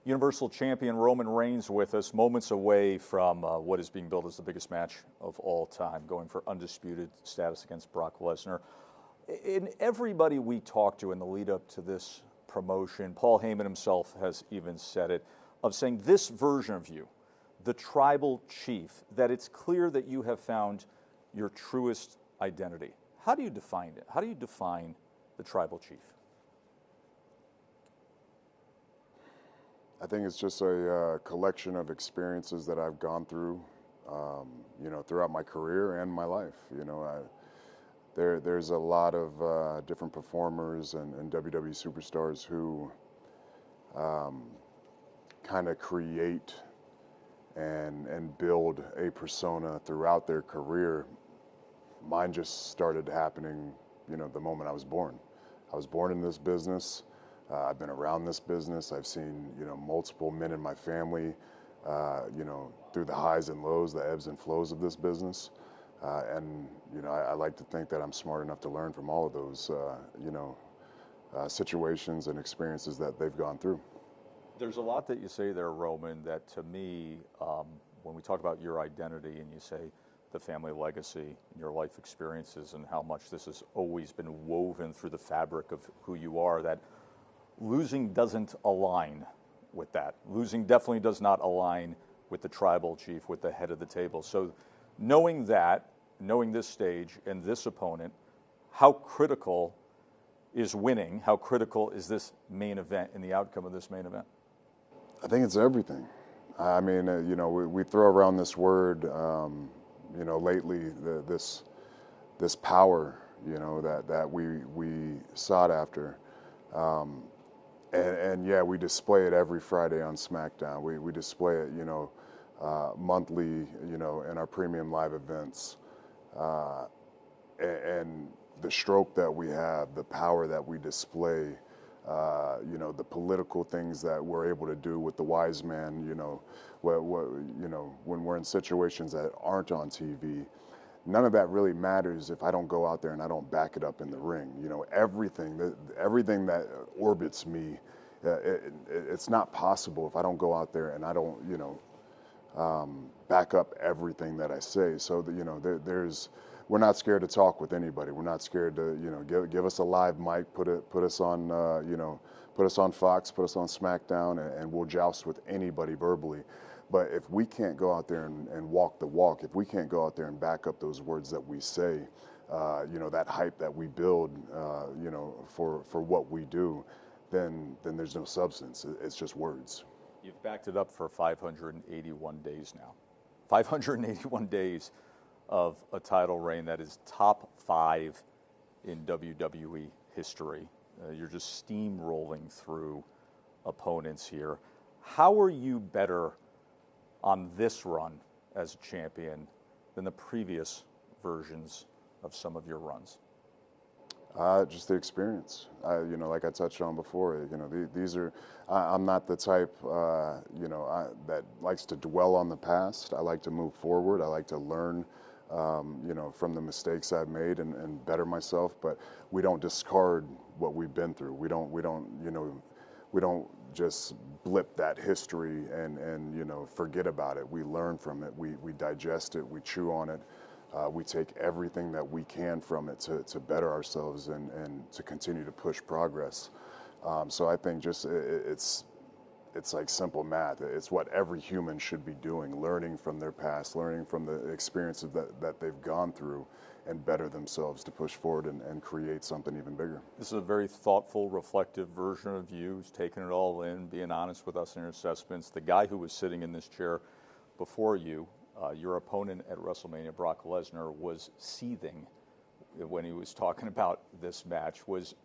Universal Champion Roman Reigns with us, moments away from what is being billed as the biggest match of all time, going for undisputed status against Brock Lesnar. In everybody we talked to in the lead up to this promotion, Paul Heyman himself has even said it, of saying this version of you, the tribal chief, that it's clear that you have found your truest identity. How do you define it? How do you define the tribal chief? I think it's just a collection of experiences that I've gone through, throughout my career and my life. There's a lot of different performers and WWE superstars who kind of create and build a persona throughout their career. Mine just started happening, the moment I was born. I was born in this business. I've been around this business. I've seen, multiple men in my family, through the highs and lows, the ebbs and flows of this business. I like to think that I'm smart enough to learn from all of those, situations and experiences that they've gone through. There's a lot that you say there, Roman, that to me, when we talk about your identity and you say the family legacy and your life experiences and how much this has always been woven through the fabric of who you are, that losing doesn't align with that. Losing definitely does not align with the tribal chief, with the head of the table. So knowing that, knowing this stage and this opponent, how critical is winning? How critical is this main event and the outcome of this main event? I think it's everything. I mean, we throw around this word, lately, this power, that we sought after. And yeah, we display it every Friday on SmackDown. We display it, monthly, in our premium live events. And the stroke that we have, the power that we display, the political things that we're able to do with the wise man, when we're in situations that aren't on TV. None of that really matters if I don't go out there and I don't back it up in the ring. Everything that orbits me, it's not possible if I don't go out there and I don't, back up everything that I say. So we're not scared to talk with anybody. We're not scared to, give us a live mic, put us on, put us on Fox, put us on SmackDown, and we'll joust with anybody verbally. But if we can't go out there and walk the walk, if we can't go out there and back up those words that we say, that hype that we build, for what we do, then there's no substance. It's just words. You've backed it up for 581 days now. 581 days of a title reign that is top 5 in WWE history. You're just steamrolling through opponents here. How are you better on this run as a champion than the previous versions of some of your runs? Just the experience. Like I touched on before, these are, I'm not the type, that likes to dwell on the past. I like to move forward. I like to learn, from the mistakes I've made and better myself, but we don't discard what we've been through. We don't just blip that history and forget about it. We learn from it. We digest it. We chew on it. We take everything that we can from it to better ourselves and to continue to push progress. So I think just it's like simple math. It's what every human should be doing, learning from their past, learning from the experiences that they've gone through, and better themselves to push forward and create something even bigger. This is a very thoughtful, reflective version of you, who's taking it all in, being honest with us in your assessments. The guy who was sitting in this chair before you, your opponent at WrestleMania, Brock Lesnar, was seething when he was talking about this match, was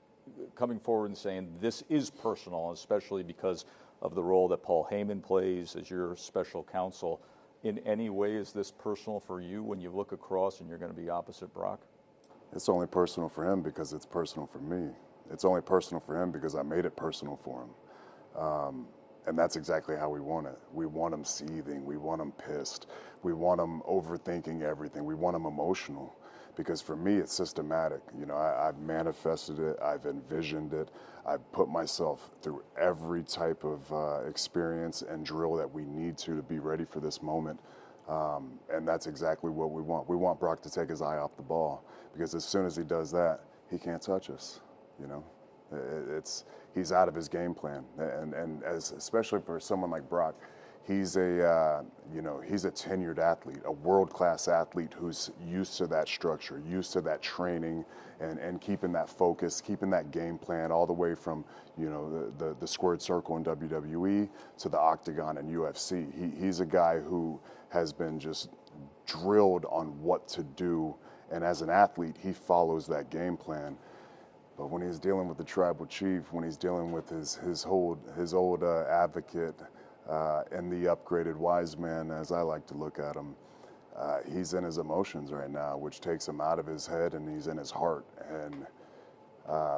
coming forward and saying this is personal, especially because of the role that Paul Heyman plays as your special counsel. In any way, is this personal for you when you look across and you're going to be opposite Brock? It's only personal for him because it's personal for me. It's only personal for him because I made it personal for him. And that's exactly how we want it. We want him seething. We want him pissed. We want him overthinking everything. We want him emotional. because for me, it's systematic. You know, I've manifested it, I've envisioned it, I've put myself through every type of experience and drill that we need to be ready for this moment. And that's exactly what we want. We want Brock to take his eye off the ball, because as soon as he does that, he can't touch us. You know, he's out of his game plan. And especially for someone like Brock, he's a he's a tenured athlete, a world-class athlete who's used to that structure, used to that training, and keeping that focus, keeping that game plan all the way from, you know, the squared circle in WWE to the octagon in UFC. He's a guy who has been just drilled on what to do, and as an athlete, he follows that game plan. But when he's dealing with the tribal chief, when he's dealing with his old advocate, and the upgraded wise man, as I like to look at him, he's in his emotions right now, which takes him out of his head, and he's in his heart. And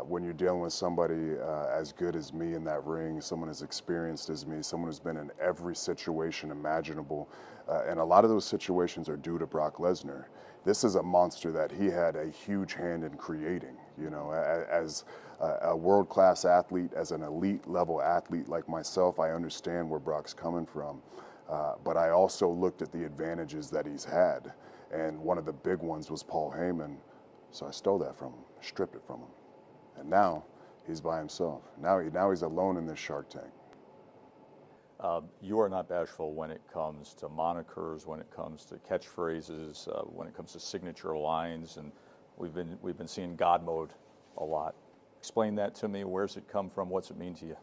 when you're dealing with somebody as good as me in that ring, someone as experienced as me, someone who's been in every situation imaginable, and a lot of those situations are due to Brock Lesnar. This is a monster that he had a huge hand in creating. You know, as a world-class athlete, as an elite level athlete like myself, I understand where Brock's coming from. But I also looked at the advantages that he's had. And one of the big ones was Paul Heyman. So I stole that from him, stripped it from him. And now he's by himself. Now he's alone in this Shark Tank. You are not bashful when it comes to monikers, when it comes to catchphrases, when it comes to signature lines, and we've been seeing God mode a lot. Explain that to me. Where's it come from? What's it mean to you?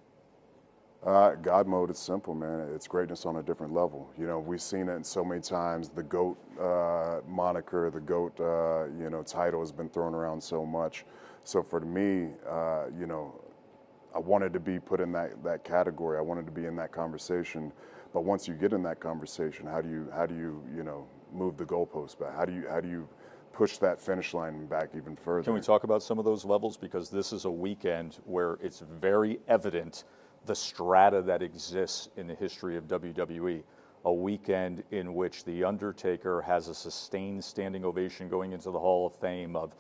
God mode is simple, man. It's greatness on a different level. You know, we've seen it so many times. The GOAT moniker, the GOAT, title has been thrown around so much. So for me, I wanted to be put in that category. I wanted to be in that conversation. But once you get in that conversation, how do you move the goalpost back? How do you push that finish line back even further? Can we talk about some of those levels? Because this is a weekend where it's very evident the strata that exists in the history of WWE. A weekend in which The Undertaker has a sustained standing ovation going into the Hall of Fame of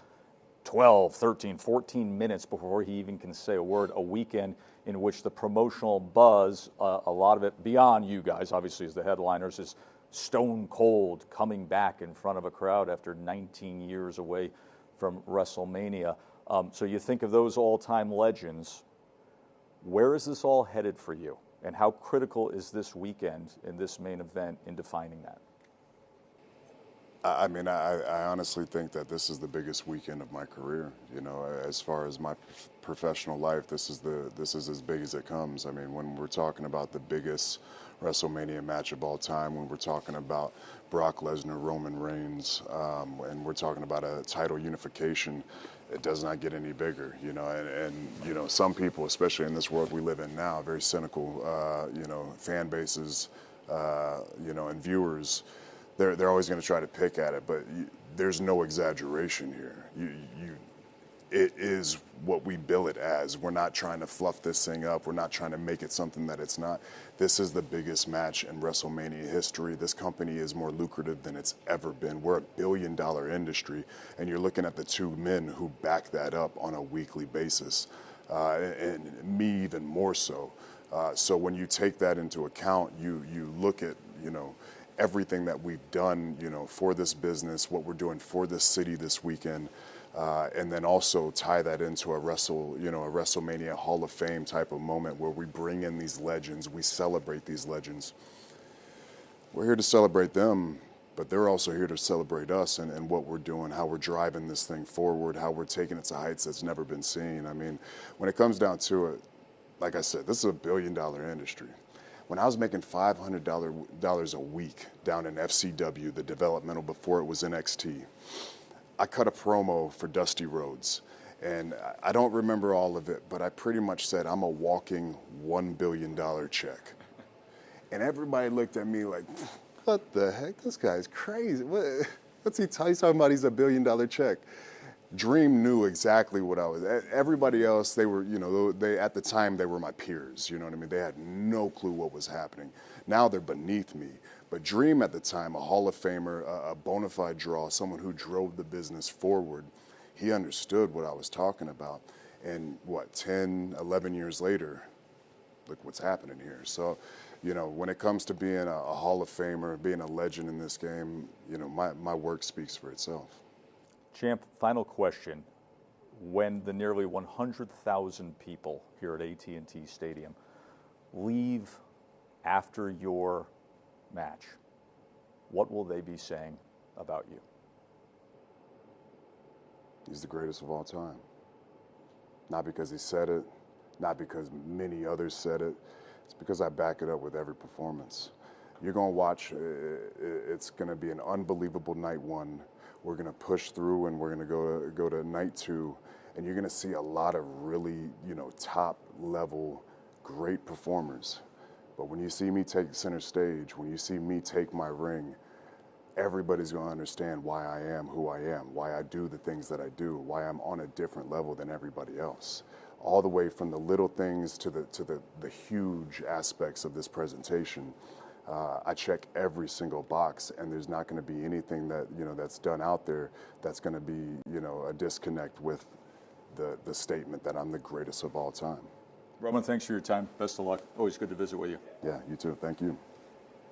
12, 13, 14 minutes before he even can say a word. A weekend in which the promotional buzz, a lot of it beyond you guys, obviously as the headliners, is Stone Cold coming back in front of a crowd after 19 years away from WrestleMania. So you think of those all-time legends. Where is this all headed for you? And how critical is this weekend in this main event in defining that? I mean, I honestly think that this is the biggest weekend of my career. You know, as far as my professional life, this is as big as it comes. I mean, when we're talking about the biggest WrestleMania match of all time, when we're talking about Brock Lesnar, Roman Reigns, and we're talking about a title unification, it does not get any bigger. You know, and some people, especially in this world we live in now, very cynical, fan bases, and viewers. They're always going to try to pick at it, but there's no exaggeration here. It is what we bill it as. We're not trying to fluff this thing up. We're not trying to make it something that it's not. This is the biggest match in WrestleMania history. This company is more lucrative than it's ever been. We're a billion-dollar industry, and you're looking at the two men who back that up on a weekly basis, and me even more so. So when you take that into account, you look at, everything that we've done, for this business, what we're doing for this city this weekend, and then also tie that into a WrestleMania Hall of Fame type of moment where we bring in these legends, we celebrate these legends. We're here to celebrate them, but they're also here to celebrate us and what we're doing, how we're driving this thing forward, how we're taking it to heights that's never been seen. I mean, when it comes down to it, like I said, this is a billion-dollar industry. When I was making $500 a week down in FCW, the developmental before it was NXT, I cut a promo for Dusty Rhodes. And I don't remember all of it, but I pretty much said, I'm a walking $1 billion check. And everybody looked at me like, what the heck? This guy's crazy. What's he talking about? He's a $1 billion check. Dream knew exactly what I was. Everybody else, they were, at the time they were my peers. You know what I mean? They had no clue what was happening. Now they're beneath me. But Dream at the time, a Hall of Famer, a bona fide draw, someone who drove the business forward, he understood what I was talking about. And 10, 11 years later, look what's happening here. So, when it comes to being a Hall of Famer, being a legend in this game, my work speaks for itself. Champ, final question. When the nearly 100,000 people here at AT&T Stadium leave after your match, what will they be saying about you? He's the greatest of all time. Not because he said it, not because many others said it. It's because I back it up with every performance. You're going to watch, it's going to be an unbelievable night one. We're going to push through and we're going to go to night two, and you're going to see a lot of really, top level, great performers. But when you see me take center stage, when you see me take my ring, everybody's going to understand why I am who I am, why I do the things that I do, why I'm on a different level than everybody else. All the way from the little things to the huge aspects of this presentation. I check every single box, and there's not going to be anything that that's done out there that's going to be a disconnect with the statement that I'm the greatest of all time. Roman, thanks for your time. Best of luck. Always good to visit with you. Yeah, you too. Thank you.